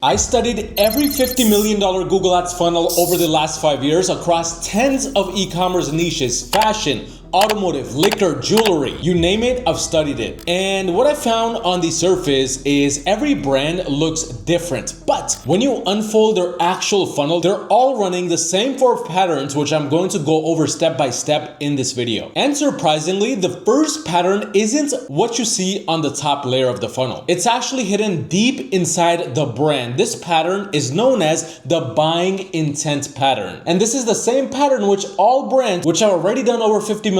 I studied every $50 million Google Ads funnel over the last 5 years across tens of e-commerce niches: fashion, automotive, liquor, jewelry, you name it, I've studied it. And what I found on the surface is every brand looks different. But when you unfold their actual funnel, they're all running the same 4 patterns, which I'm going to go over step by step in this video. And surprisingly, the first pattern isn't what you see on the top layer of the funnel. It's actually hidden deep inside the brand. This pattern is known as the buying intent pattern. And this is the same pattern which all brands, which have already done over $50 million,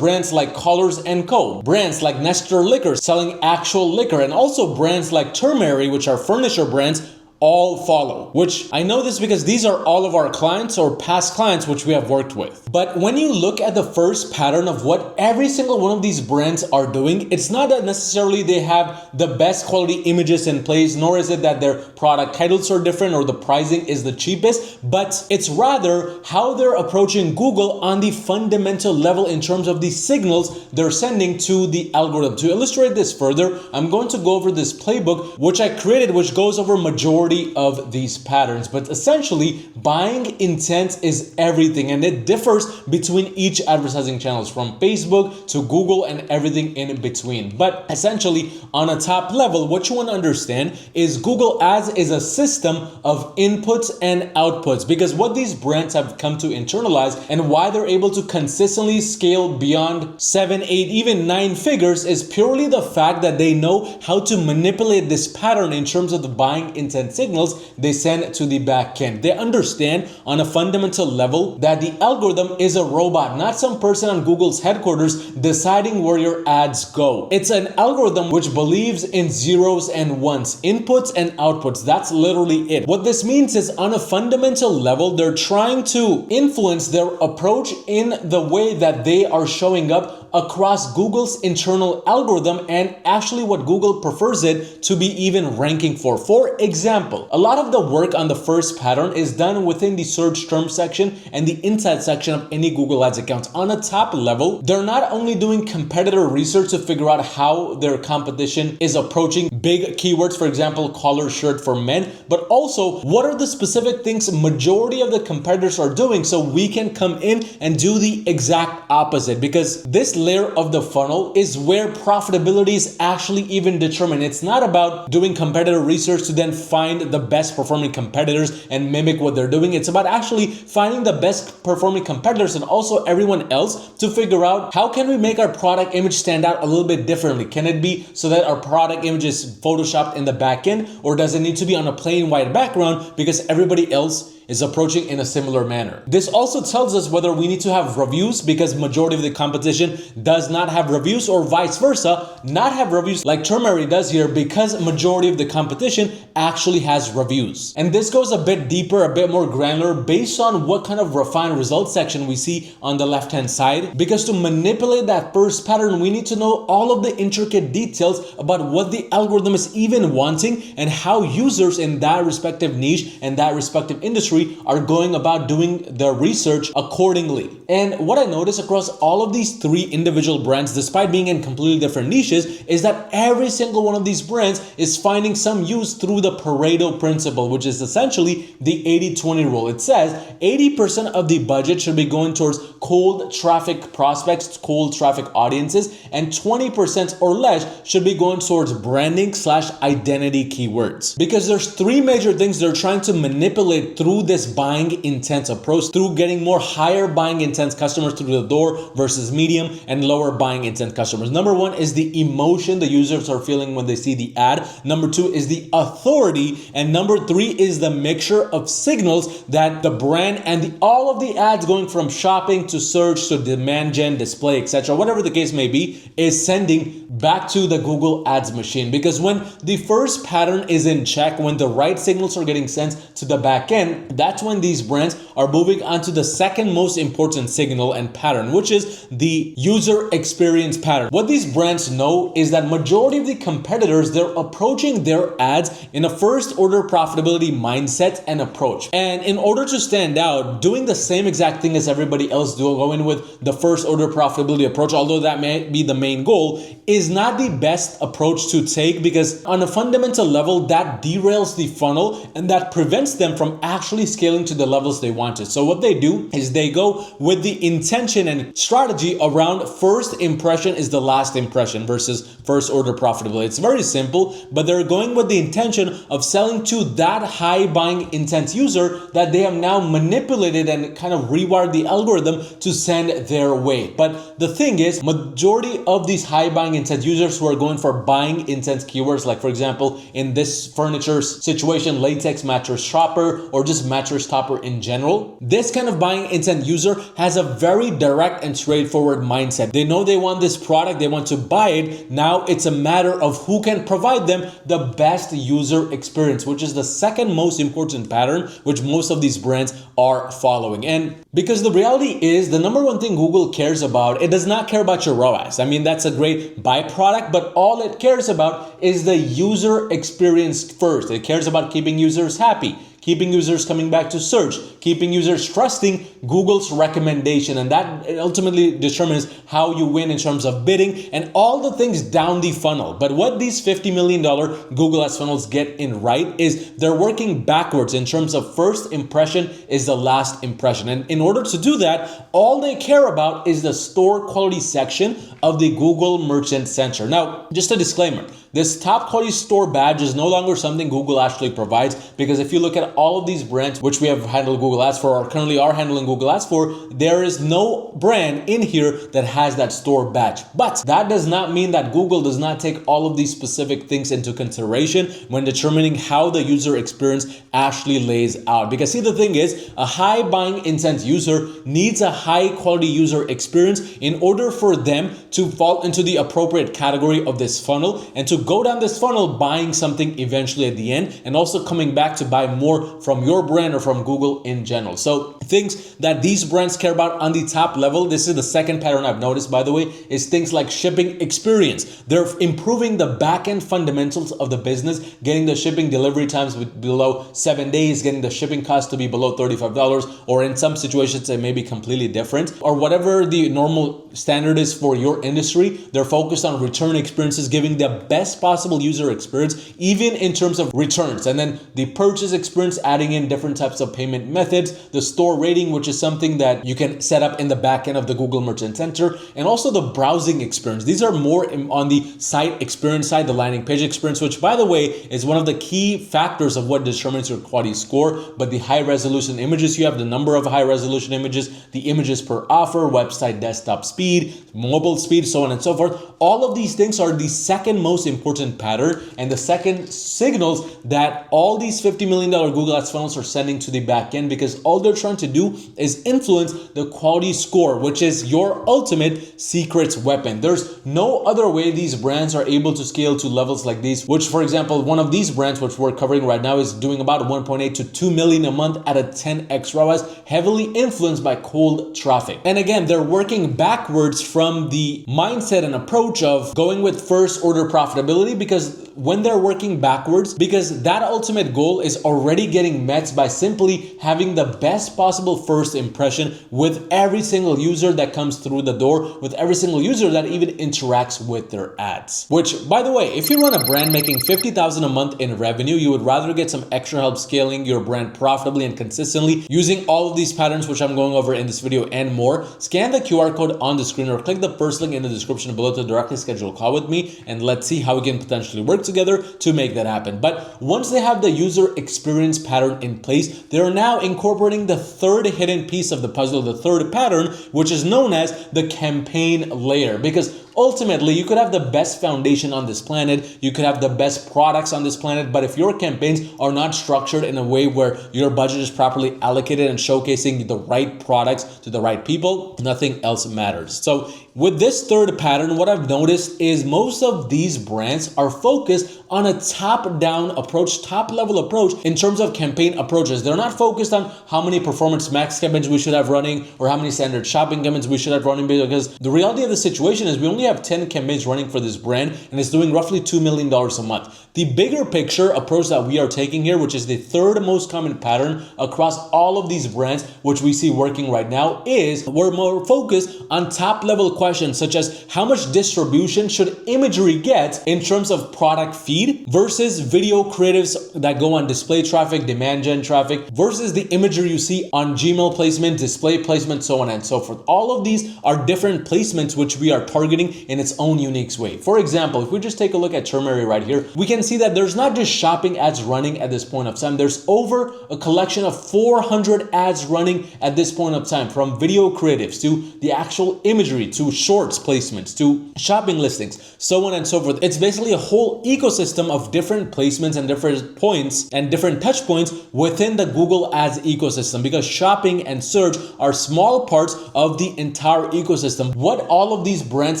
brands like Colors & Co., brands like Nestor Liquor selling actual liquor, and also brands like Turmeri, which are furniture brands, all follow. Which I know this because these are all of our clients or past clients which we have worked with. But when you look at the first pattern of what every single one of these brands are doing, it's not that necessarily they have the best quality images in place, nor is it that their product titles are different or the pricing is the cheapest, but it's rather how they're approaching Google on the fundamental level in terms of the signals they're sending to the algorithm. To illustrate this further, I'm going to go over this playbook which I created, which goes over majority of these patterns. But essentially, buying intent is everything, and it differs between each advertising channels, from Facebook to Google and everything in between. But essentially, on a top level, what you want to understand is Google Ads is a system of inputs and outputs, because what these brands have come to internalize and why they're able to consistently scale beyond 7, 8, even 9 figures is purely the fact that they know how to manipulate this pattern in terms of the buying intent signals they send to the back end. They understand on a fundamental level that the algorithm is a robot, not some person on Google's headquarters deciding where your ads go. It's an algorithm which believes in zeros and ones, inputs and outputs. That's literally it. What this means is on a fundamental level, they're trying to influence their approach in the way that they are showing up across Google's internal algorithm and actually what Google prefers it to be even ranking for. For example, a lot of the work on the first pattern is done within the search term section and the insight section of any Google Ads account. On a top level, they're not only doing competitor research to figure out how their competition is approaching big keywords, for example, collar shirt for men, but also what are the specific things majority of the competitors are doing so we can come in and do the exact opposite, because this layer of the funnel is where profitability is actually even determined. It's not about doing competitor research to then find the best performing competitors and mimic what they're doing. It's about actually finding the best performing competitors and also everyone else to figure out how can we make our product image stand out a little bit differently. Can it be so that our product image is photoshopped in the back end, or does it need to be on a plain white background because everybody else is approaching in a similar manner? This also tells us whether we need to have reviews, because majority of the competition does not have reviews, or vice versa, not have reviews like Turmeri does here, because majority of the competition actually has reviews. And this goes a bit deeper, a bit more granular based on what kind of refined results section we see on the left-hand side, because to manipulate that first pattern, we need to know all of the intricate details about what the algorithm is even wanting and how users in that respective niche and that respective industry are going about doing their research accordingly. And what I notice across all of these 3 individual brands, despite being in completely different niches, is that every single one of these brands is finding some use through the Pareto principle, which is essentially the 80-20 rule. It says 80% of the budget should be going towards cold traffic prospects, cold traffic audiences, and 20% or less should be going towards branding / identity keywords. Because there's 3 major things they're trying to manipulate through this buying intent approach, through getting more higher buying intent customers through the door versus medium and lower buying intent customers. Number 1 is the emotion the users are feeling when they see the ad. Number 2 is the authority. And number 3 is the mixture of signals that the brand and all of the ads going from shopping to search to demand gen, display, etc., whatever the case may be, is sending back to the Google Ads machine. Because when the first pattern is in check, when the right signals are getting sent to the back end, that's when these brands are moving on to the second most important signal and pattern, which is the user experience pattern. What these brands know is that majority of the competitors, they're approaching their ads in a first order profitability mindset and approach. And in order to stand out, doing the same exact thing as everybody else do, going with the first order profitability approach, although that may be the main goal, is not the best approach to take, because on a fundamental level, that derails the funnel and that prevents them from actually scaling to the levels they wanted. So what they do is they go with the intention and strategy around first impression is the last impression versus first order profitability. It's very simple, but they're going with the intention of selling to that high buying intent user that they have now manipulated and kind of rewired the algorithm to send their way. But the thing is, majority of these high buying intent users who are going for buying intent keywords, like for example, in this furniture situation, latex mattress shopper or just mattress topper in general, this kind of buying intent user has a very direct and straightforward mindset. They know they want this product, they want to buy it. Now it's a matter of who can provide them the best user experience, which is the second most important pattern which most of these brands are following. And because the reality is, the number one thing Google cares about, it does not care about your ROAS. I mean, that's a great byproduct, but all it cares about is the user experience first. It cares about keeping users happy, keeping users coming back to search, keeping users trusting Google's recommendation. And that ultimately determines how you win in terms of bidding and all the things down the funnel. But what these $50 million Google Ads funnels get in right is they're working backwards in terms of first impression is the last impression. And in order to do that, all they care about is the store quality section of the Google Merchant Center. Now, just a disclaimer, this top quality store badge is no longer something Google actually provides, because if you look at all of these brands which we have handled Google Ads for or currently are handling Google Ads for, there is no brand in here that has that store badge. But that does not mean that Google does not take all of these specific things into consideration when determining how the user experience actually lays out. Because see, the thing is, a high buying intent user needs a high quality user experience in order for them to fall into the appropriate category of this funnel and to go down this funnel buying something eventually at the end, and also coming back to buy more from your brand or from Google in general. So things that these brands care about on the top level, this is the second pattern I've noticed, by the way, is things like shipping experience. They're improving the back-end fundamentals of the business, getting the shipping delivery times below 7 days, getting the shipping cost to be below $35, or in some situations it may be completely different, or whatever the normal standard is for your industry. They're focused on return experiences, giving the best possible user experience, even in terms of returns. And then the purchase experience, adding in different types of payment methods, the store rating, which is something that you can set up in the back end of the Google Merchant Center, and also the browsing experience. These are more on the site experience side, the landing page experience, which by the way is one of the key factors of what determines your quality score. But the high resolution images, you have the number of high resolution images, the images per offer, website desktop speed, mobile speed, so on and so forth. All of these things are the second most important pattern and the second signals that all these $50 million Google Ads funnels are sending to the back end, because all they're trying to do is influence the quality score, which is your ultimate secret weapon. There's no other way these brands are able to scale to levels like these, which, for example, one of these brands, which we're covering right now, is doing about 1.8 to 2 million a month at a 10x ROAS, heavily influenced by cold traffic. And again, they're working backwards from the mindset and approach of going with first order profitability, because when they're working backwards, because that ultimate goal is already getting met by simply having the best possible first impression with every single user that comes through the door, with every single user that even interacts with their ads. Which, by the way, if you run a brand making $50,000 a month in revenue, you would rather get some extra help scaling your brand profitably and consistently using all of these patterns, which I'm going over in this video and more. Scan the QR code on the screen or click the first link in the description below to directly schedule a call with me, and let's see how we can potentially work together to make that happen. But once they have the user experience pattern in place, they're now incorporating the third hidden piece of the puzzle, the third pattern, which is known as the campaign layer. Because ultimately you could have the best foundation on this planet, you could have the best products on this planet, but if your campaigns are not structured in a way where your budget is properly allocated and showcasing the right products to the right people, nothing else matters. So with this third pattern, what I've noticed is most of these brands are focused on a top-down approach, top-level approach in terms of campaign approaches. They're not focused on how many performance max campaigns we should have running or how many standard shopping campaigns we should have running, because the reality of the situation is we only have 10 campaigns running for this brand and it's doing roughly $2 million a month. The bigger picture approach that we are taking here, which is the third most common pattern across all of these brands, which we see working right now, is we're more focused on top-level questions such as how much distribution should imagery get in terms of product feed versus video creatives that go on display traffic, demand gen traffic, versus the imagery you see on Gmail placement, display placement, so on and so forth. All of these are different placements which we are targeting in its own unique way. For example, if we just take a look at Turmeric right here, we can see that there's not just shopping ads running at this point of time. There's over a collection of 400 ads running at this point of time, from video creatives to the actual imagery to shorts placements to shopping listings, so on and so forth. It's basically a whole ecosystem of different placements and different points and different touch points within the Google Ads ecosystem, because shopping and search are small parts of the entire ecosystem. What all of these brands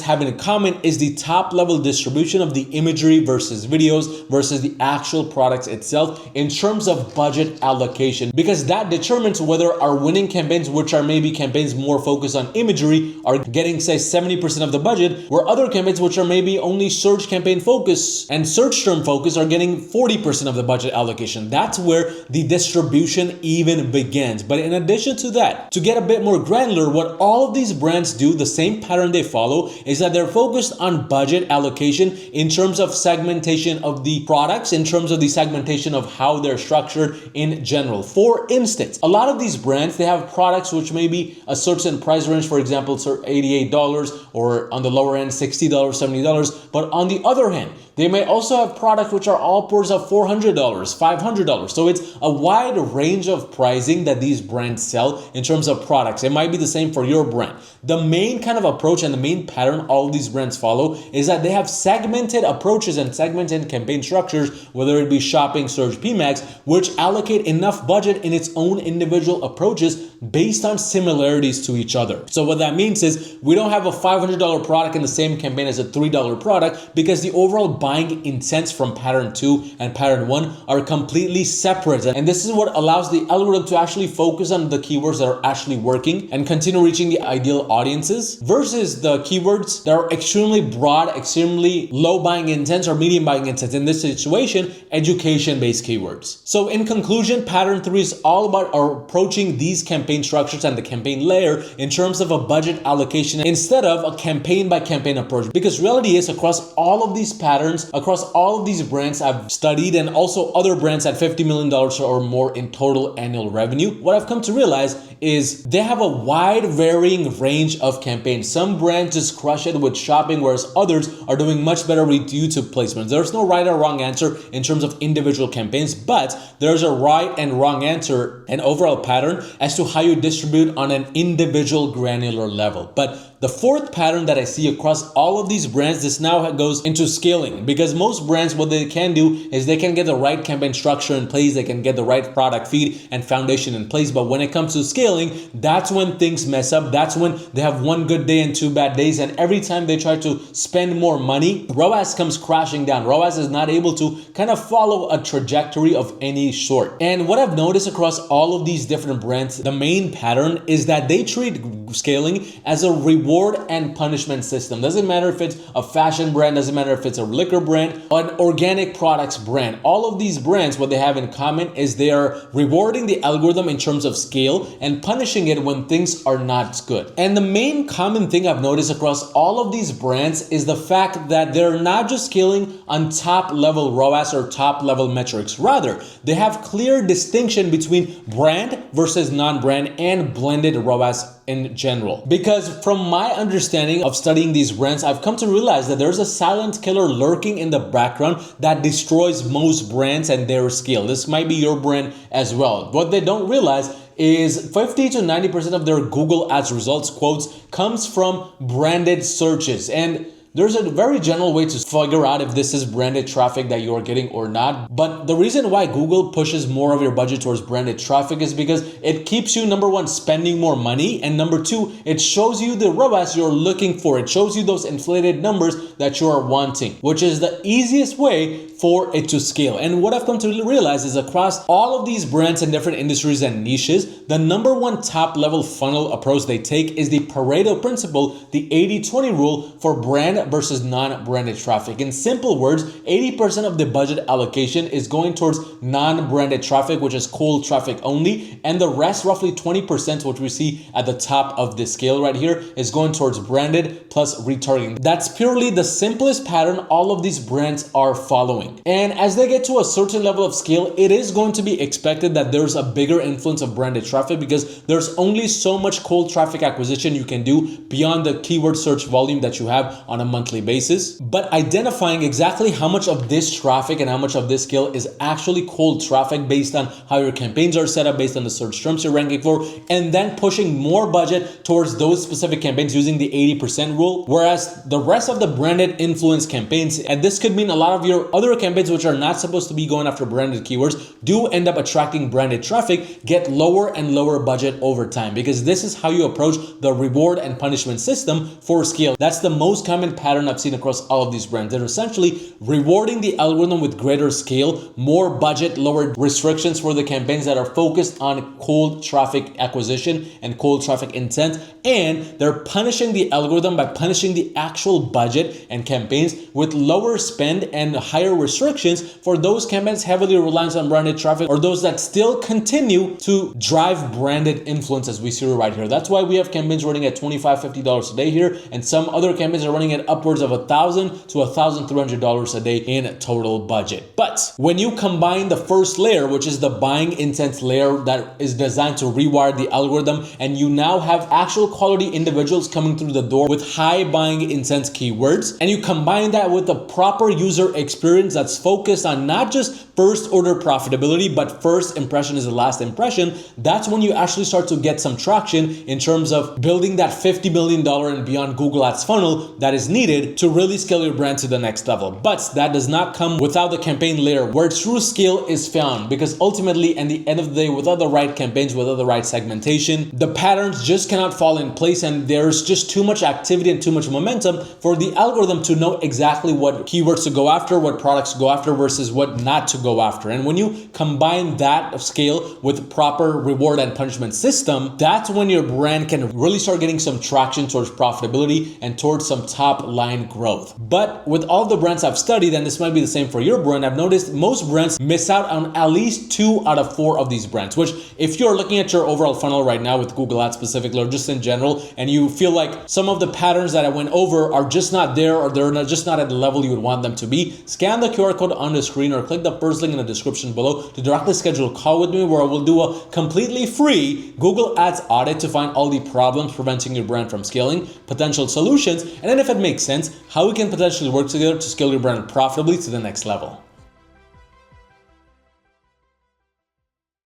have in common is the top level distribution of the imagery versus videos versus the actual products itself in terms of budget allocation, because that determines whether our winning campaigns, which are maybe campaigns more focused on imagery, are getting say 70% of the budget, where other campaigns which are maybe only search campaign focus and search term focus are getting 40% of the budget allocation. That's where the distribution even begins. But in addition to that, to get a bit more granular, what all of these brands do, the same pattern they follow, is that they're focused on budget allocation in terms of segmentation of the products, in terms of the segmentation of how they're structured in general. For instance, a lot of these brands, they have products which may be a certain price range, for example, $88, or on the lower end, $60, $70. But on the other hand, they may also have products which are all upwards of $400, $500. So it's a wide range of pricing that these brands sell in terms of products. It might be the same for your brand. The main kind of approach and the main pattern all of these brands follow is that they have segmented approaches and segmented campaign structures, whether it be shopping, search, PMAX, which allocate enough budget in its own individual approaches based on similarities to each other. So what that means is we don't have a $500 product in the same campaign as a $3 product, because the overall buying intents from pattern 2 and pattern 1 are completely separate. And this is what allows the algorithm to actually focus on the keywords that are actually working and continue reaching the ideal audiences, versus the keywords that are extremely broad, extremely low buying intents or medium buying intents. In this situation, education-based keywords. So in conclusion, pattern 3 is all about approaching these campaign structures and the campaign layer in terms of a budget allocation instead of a campaign by campaign approach. Because reality is, across all of these patterns, across all of these brands I've studied, and also other brands at $50 million or more in total annual revenue, what I've come to realize is they have a wide varying range of campaigns. Some brands just crush it with shopping, whereas others are doing much better with YouTube placements. There's no right or wrong answer in terms of individual campaigns, but there's a right and wrong answer, an overall pattern as to how you distribute on an individual granular level. But the fourth pattern that I see across all of these brands, this now goes into scaling, because most brands, what they can do is they can get the right campaign structure in place, they can get the right product feed and foundation in place. But when it comes to scaling, that's when things mess up. That's when they have one good day and two bad days. And every time they try to spend more money, ROAS comes crashing down. ROAS is not able to kind of follow a trajectory of any sort. And what I've noticed across all of these different brands, the main pattern is that they treat scaling as a reward and punishment system. Doesn't matter if it's a fashion brand, doesn't matter if it's a liquor brand, or an organic products brand. All of these brands, what they have in common is they are rewarding the algorithm in terms of scale and punishing it when things are not good. And the main common thing I've noticed across all of these brands is the fact that they're not just scaling on top level ROAS or top level metrics. Rather, they have clear distinction between brand versus non-brand and blended ROAS in general. Because from my understanding of studying these brands, I've come to realize that there's a silent killer lurking in the background that destroys most brands and their scale. This might be your brand as well. What they don't realize is 50 to 90% of their Google Ads results quotes comes from branded searches. And There's a very general way to figure out if this is branded traffic that you're getting or not. But the reason why Google pushes more of your budget towards branded traffic is because it keeps you, number one, spending more money, and number two, it shows you the ROAS you're looking for. It shows you those inflated numbers that you are wanting, which is the easiest way for it to scale. And what I've come to realize is across all of these brands and different industries and niches, the number one top level funnel approach they take is the Pareto principle, the 80-20 rule for brand versus non-branded traffic. In simple words, 80% of the budget allocation is going towards non-branded traffic, which is cold traffic only, and the rest, roughly 20%, which we see at the top of the scale right here, is going towards branded plus retargeting. That's purely the simplest pattern all of these brands are following. And as they get to a certain level of scale, it is going to be expected that there's a bigger influence of branded traffic because there's only so much cold traffic acquisition you can do beyond the keyword search volume that you have on a monthly basis. But identifying exactly how much of this traffic and how much of this scale is actually cold traffic based on how your campaigns are set up, based on the search terms you're ranking for, and then pushing more budget towards those specific campaigns using the 80% rule, whereas the rest of the branded influence campaigns, and this could mean a lot of your other campaigns which are not supposed to be going after branded keywords, do end up attracting branded traffic, get lower and lower budget over time, because this is how you approach the reward and punishment system for scale. That's the most common pattern I've seen across all of these brands. They're essentially rewarding the algorithm with greater scale, more budget, lower restrictions for the campaigns that are focused on cold traffic acquisition and cold traffic intent, and they're punishing the algorithm by punishing the actual budget and campaigns with lower spend and higher restrictions for those campaigns heavily reliant on branded traffic or those that still continue to drive branded influence, as we see right here. That's why we have campaigns running at $25, $50 a day here, and some other campaigns are running at upwards of $1,000 to $1,300 a day in total budget. But when you combine the first layer, which is the buying intent layer that is designed to rewire the algorithm, and you now have actual quality individuals coming through the door with high buying intent keywords, and you combine that with the proper user experience that's focused on not just first order profitability, but first impression is the last impression, that's when you actually start to get some traction in terms of building that $50 million and beyond Google Ads funnel that is needed to really scale your brand to the next level. But that does not come without the campaign layer where true scale is found, because ultimately, at the end of the day, without the right campaigns, without the right segmentation, the patterns just cannot fall in place, and there's just too much activity and too much momentum for the algorithm to know exactly what keywords to go after, what products to go after versus what not to go after. And when you combine that scale with proper reward and punishment system, that's when your brand can really start getting some traction towards profitability and towards some top line growth. But with all the brands I've studied, and this might be the same for your brand, I've noticed most brands miss out on at least 2 out of 4 of these brands, which if you're looking at your overall funnel right now with Google Ads specifically or just in general, and you feel like some of the patterns that I went over are just not there, or they're just not at the level you would want them to be, scan the QR code on the screen or click the first link in the description below to directly schedule a call with me where I will do a completely free Google Ads audit to find all the problems preventing your brand from scaling, potential solutions, and then if it makes sense, how we can potentially work together to scale your brand profitably to the next level.